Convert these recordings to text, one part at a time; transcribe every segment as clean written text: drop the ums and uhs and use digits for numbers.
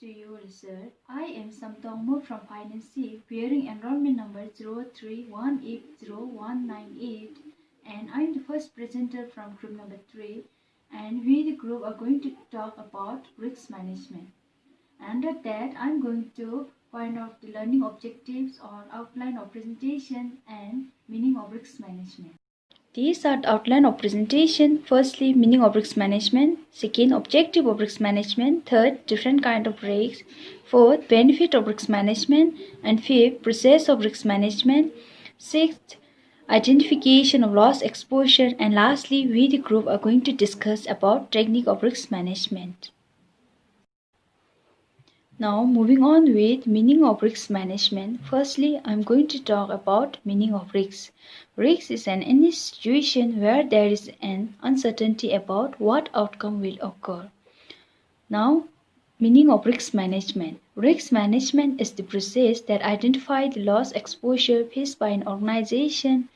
to you, research. I am Samtongmo from Finance C, bearing enrollment number 03180198, and I am the first presenter from group number 3. And we, the group, are going to talk about risk management. Under that, I am going to point out the learning objectives or outline of presentation and meaning of risk management. These are the outline of presentation. Firstly, meaning of risk management. Second, objective of risk management. Third, different kind of risks. Fourth, benefit of risk management. And fifth, process of risk management. Sixth, identification of loss exposure. And lastly, we the group are going to discuss about technique of risk management. Now moving on with meaning of risk management. Firstly, I am going to talk about meaning of risk. Risk is any situation where there is an uncertainty about what outcome will occur. Now, meaning of risk management. Risk management is the process that identifies the loss exposure faced by an organization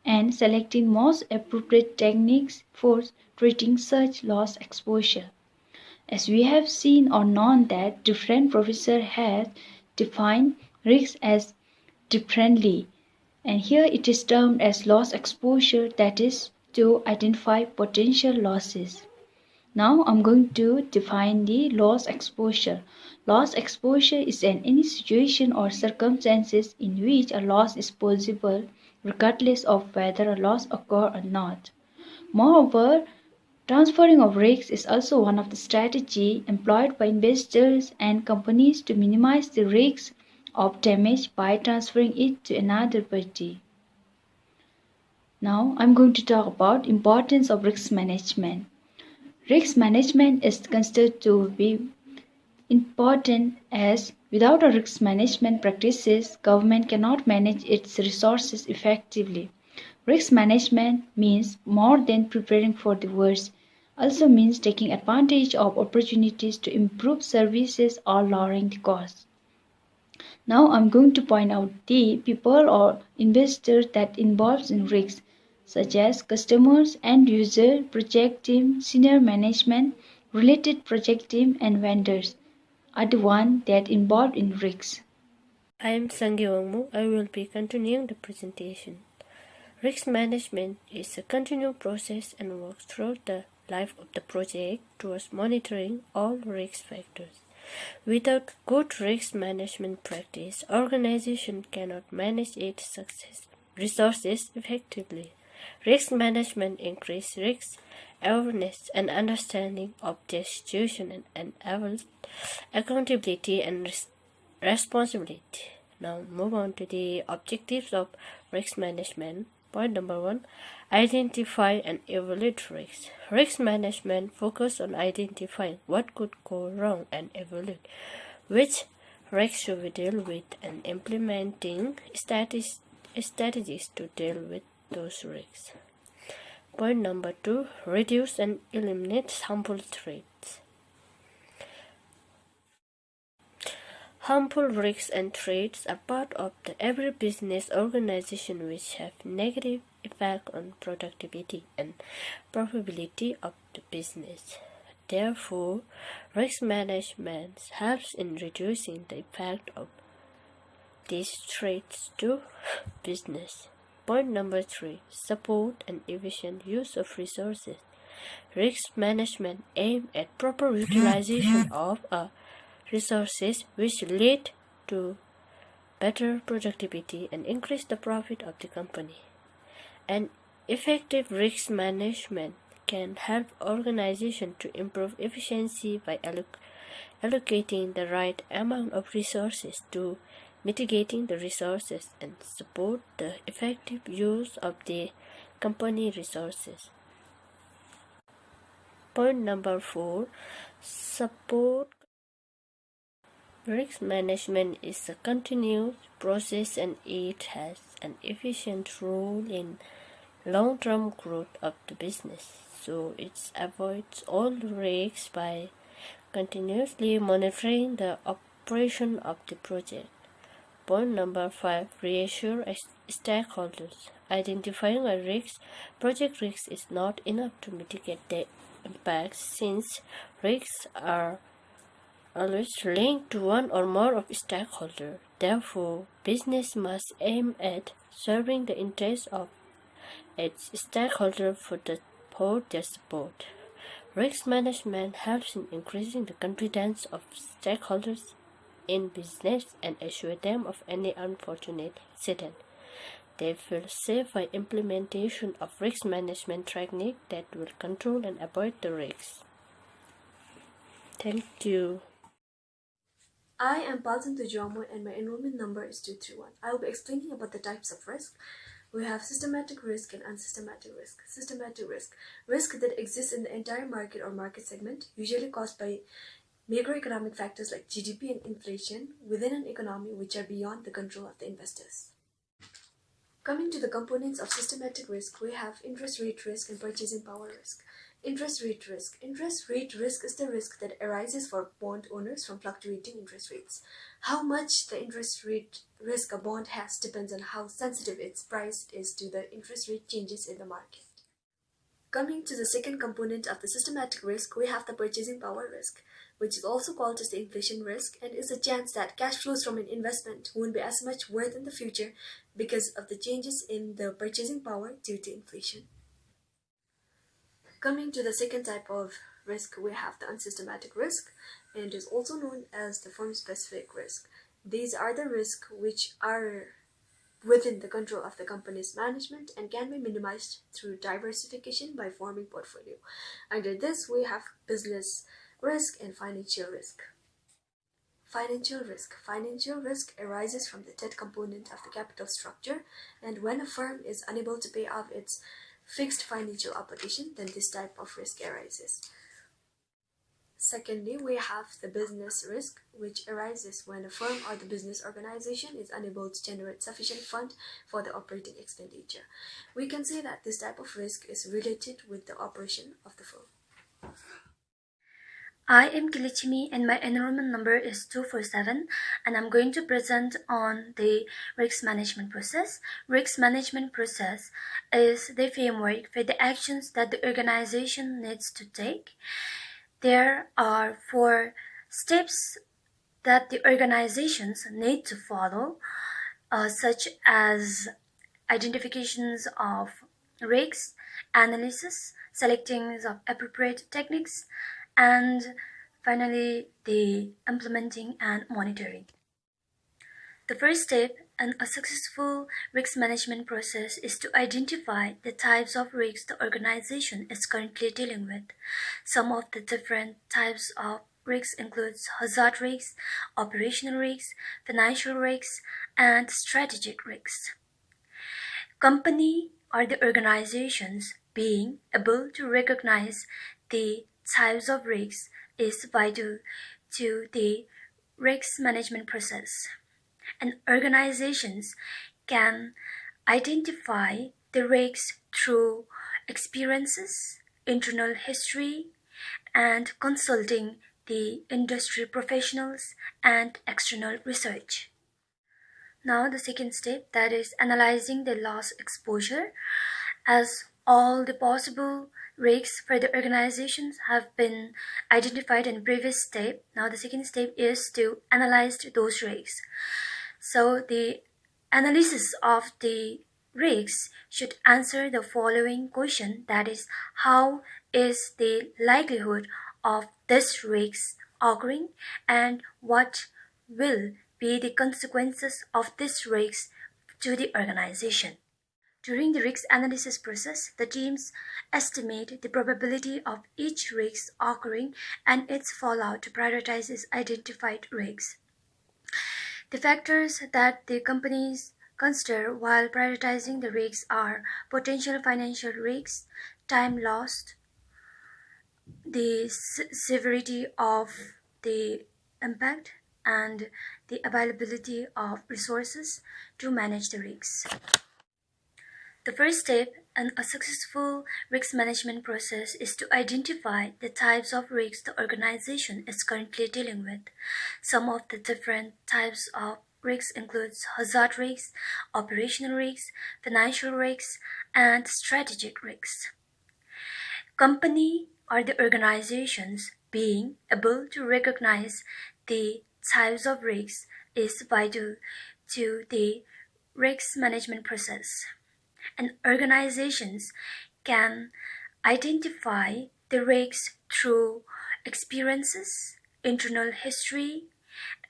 and selecting most appropriate techniques for treating such loss exposure. As we have seen or known that different professors have defined risk as differently, and here it is termed as loss exposure, that is to identify potential losses. Now I'm going to define the loss exposure. Loss exposure is any situation or circumstances in which a loss is possible regardless of whether a loss occurs or not. Moreover, transferring of risks is also one of the strategies employed by investors and companies to minimize the risk of damage by transferring it to another party. Now I'm going to talk about importance of risk management. Risk management is considered to be important as without a risk management practices, government cannot manage its resources effectively. Risk management means more than preparing for the worst, also means taking advantage of opportunities to improve services or lowering the costs. Now I'm going to point out the people or investors that involves in risks, such as customers, end user, project team, senior management, related project team, and vendors are the ones that involved in risks. I am Sangye Wangmu. I will be continuing the presentation. Risk management is a continuous process and works throughout the life of the project towards monitoring all risk factors. Without good risk management practice, organization cannot manage its resources effectively. Risk management increases risk awareness and understanding of the situation and accountability and responsibility. Now move on to the objectives of risk management. Point number 1, identify and evaluate risks. Risk management focuses on identifying what could go wrong and evaluate which risks should we deal with and implementing strategies to deal with those risks. Point number 2, reduce and eliminate harmful threats. Harmful risks and threats are part of every business organization which have negative effect on productivity and profitability of the business. Therefore, risk management helps in reducing the effect of these threats to business. Point number 3, support and efficient use of resources. Risk management aims at proper utilization of resources which lead to better productivity and increase the profit of the company. And effective risk management can help organizations to improve efficiency by allocating the right amount of resources to mitigating the resources and support the effective use of the company resources. Point number 4, support. Risk management is a continuous process and it has an efficient role in long-term growth of the business. So it avoids all risks by continuously monitoring the operation of the project. Point number 5, reassure stakeholders. Identifying a risk, project risk is not enough to mitigate the impacts since risks are always linked to one or more of stakeholders. Therefore, business must aim at serving the interests of its stakeholders for their support. Risk management helps in increasing the confidence of stakeholders in business and assure them of any unfortunate incident. They feel safe by implementation of risk management techniques that will control and avoid the risks. Thank you. I am Palsan Tujamo and my enrollment number is 231. I will be explaining about the types of risk. We have systematic risk and unsystematic risk. Systematic risk that exists in the entire market or market segment, usually caused by macroeconomic factors like GDP and inflation within an economy which are beyond the control of the investors. Coming to the components of systematic risk, we have interest rate risk and purchasing power risk. Interest rate risk. Interest rate risk is the risk that arises for bond owners from fluctuating interest rates. How much the interest rate risk a bond has depends on how sensitive its price is to the interest rate changes in the market. Coming to the second component of the systematic risk, we have the purchasing power risk, which is also called as the inflation risk and is a chance that cash flows from an investment won't be as much worth in the future because of the changes in the purchasing power due to inflation. Coming to the second type of risk, we have the unsystematic risk and is also known as the firm-specific risk. These are the risks which are within the control of the company's management and can be minimized through diversification by forming portfolio. Under this, we have business risk and financial risk. Financial risk. Financial risk arises from the debt component of the capital structure, and when a firm is unable to pay off its fixed financial obligation, then this type of risk arises. Secondly, we have the business risk, which arises when a firm or the business organization is unable to generate sufficient fund for the operating expenditure. We can say that this type of risk is related with the operation of the firm. I am Kilichimi and my enrollment number is 247 and I'm going to present on the risk management process. Risk management process is the framework for the actions that the organization needs to take. There are 4 steps that the organizations need to follow, such as identifications of risks, analysis, selecting of appropriate techniques, and finally the implementing and monitoring. The first step in a successful risk management process is to identify the types of risks the organization is currently dealing with. Some of the different types of risks includes hazard risks, operational risks, financial risks, and strategic risks. Company or the organizations being able to recognize the types of risks is vital to the risk management process. And organizations can identify the risks through experiences, internal history, and consulting the industry professionals and external research. Now the second step, that is analyzing the loss exposure, as all the possible risks for the organizations have been identified in the previous step. Now the second step is to analyze those risks. So the analysis of the risks should answer the following question, that is, how is the likelihood of this risk occurring and what will be the consequences of this risk to the organization. During the risk analysis process, the teams estimate the probability of each risk occurring and its fallout to prioritize its identified risks. The factors that the companies consider while prioritizing the risks are potential financial risks, time lost, the severity of the impact, and the availability of resources to manage the risks. The first step in a successful risk management process is to identify the types of risks the organization is currently dealing with. Some of the different types of risks includes hazard risks, operational risks, financial risks, and strategic risks. Company or the organizations being able to recognize the types of risks is vital to the risk management process. And organizations can identify the risks through experiences, internal history,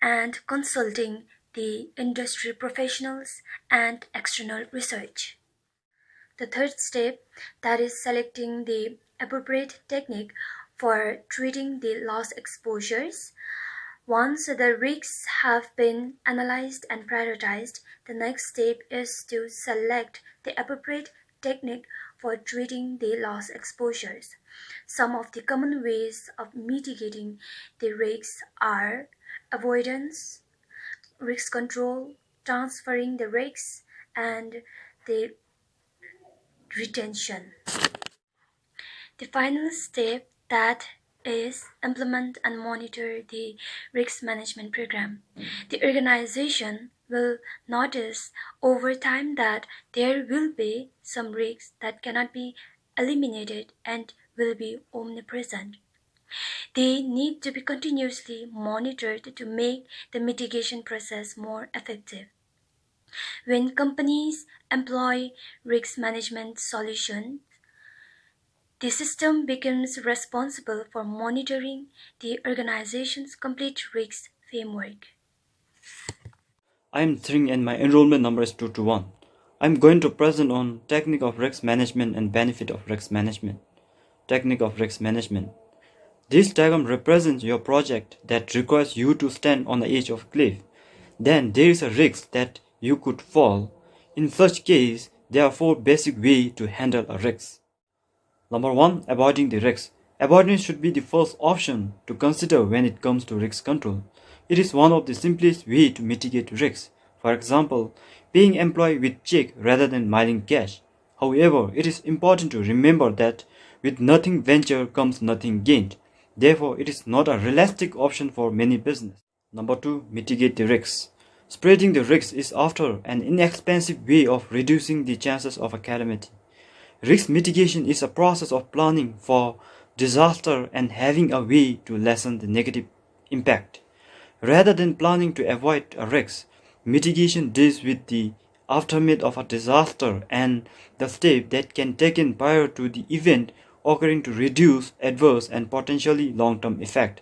and consulting the industry professionals and external research. The third step, that is selecting the appropriate technique for treating the loss exposures. Once the risks have been analyzed and prioritized, the next step is to select the appropriate technique for treating the loss exposures. Some of the common ways of mitigating the risks are avoidance, risk control, transferring the risks, and the retention. The final step, that is implement and monitor the risk management program. The organization will notice over time that there will be some risks that cannot be eliminated and will be omnipresent. They need to be continuously monitored to make the mitigation process more effective. When companies employ risk management solutions, the system becomes responsible for monitoring the organization's complete risk framework. I am Thring and my enrollment number is 221. I am going to present on technique of risk management and benefit of risk management. Technique of risk management. This diagram represents your project that requires you to stand on the edge of a cliff. Then there is a risk that you could fall. In such case, there are 4 basic ways to handle a risk. Number 1. Avoiding the risk. Avoidance should be the first option to consider when it comes to risk control. It is one of the simplest ways to mitigate risks. For example, paying employee with check rather than mailing cash. However, it is important to remember that with nothing ventured comes nothing gained. Therefore, it is not a realistic option for many businesses. Number 2. Mitigate the risks. Spreading the risks is often an inexpensive way of reducing the chances of a calamity. Risk mitigation is a process of planning for disaster and having a way to lessen the negative impact. Rather than planning to avoid a risk, mitigation deals with the aftermath of a disaster and the steps that can be taken prior to the event occurring to reduce adverse and potentially long-term effect.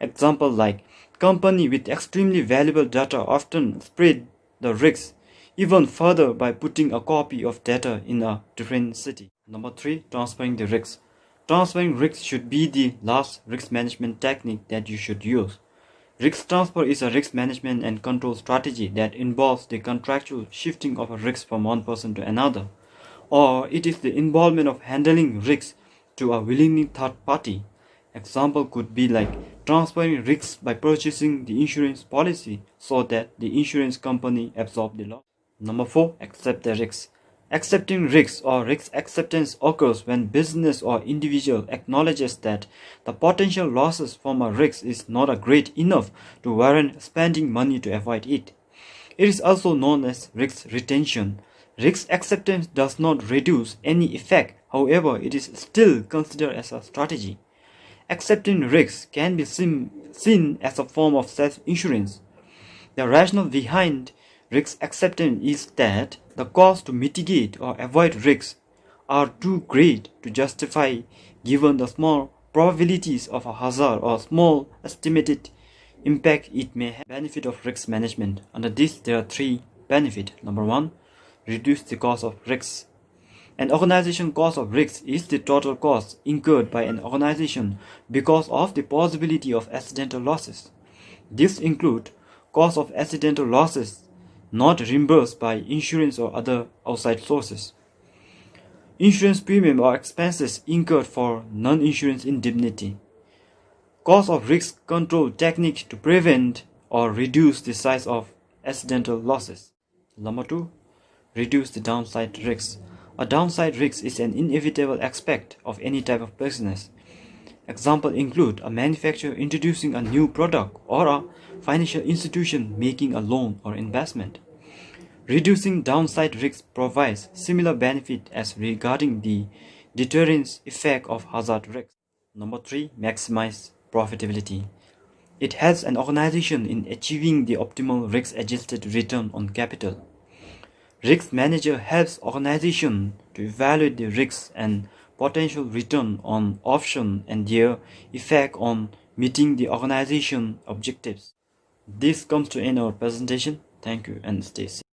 Example like company with extremely valuable data often spread the risks even further by putting a copy of data in a different city. Number 3. Transferring the risks. Transferring risks should be the last risk management technique that you should use. Risk transfer is a risk management and control strategy that involves the contractual shifting of a risk from one person to another, or it is the involvement of handling risks to a willing third party. Example could be like transferring risks by purchasing the insurance policy so that the insurance company absorbs the loss. Number 4. Accept the risks. Accepting risks or risk acceptance occurs when business or individual acknowledges that the potential losses from a risk is not great enough to warrant spending money to avoid it. It is also known as risk retention. Risk acceptance does not reduce any effect, however, it is still considered as a strategy. Accepting risks can be seen as a form of self-insurance. The rationale behind risk acceptance is that the cost to mitigate or avoid risks are too great to justify given the small probabilities of a hazard or small estimated impact it may have. Benefit of risk management. Under this, there are 3 benefits. Number 1. Reduce the cost of risks. An organization cost of risk is the total cost incurred by an organization because of the possibility of accidental losses. This includes cost of accidental losses not reimbursed by insurance or other outside sources. Insurance premium or expenses incurred for non-insurance indemnity. Cost of risk control technique to prevent or reduce the size of accidental losses. Number 2. Reduce the downside risks. A downside risk is an inevitable aspect of any type of business. Examples include a manufacturer introducing a new product or a financial institution making a loan or investment. Reducing downside risks provides similar benefit as regarding the deterrence effect of hazard risks. Number 3. Maximize profitability. It helps an organization in achieving the optimal risk-adjusted return on capital. Risk manager helps organization to evaluate the risks and potential return on option and their effect on meeting the organization objectives. This comes to end our presentation. Thank you and stay safe.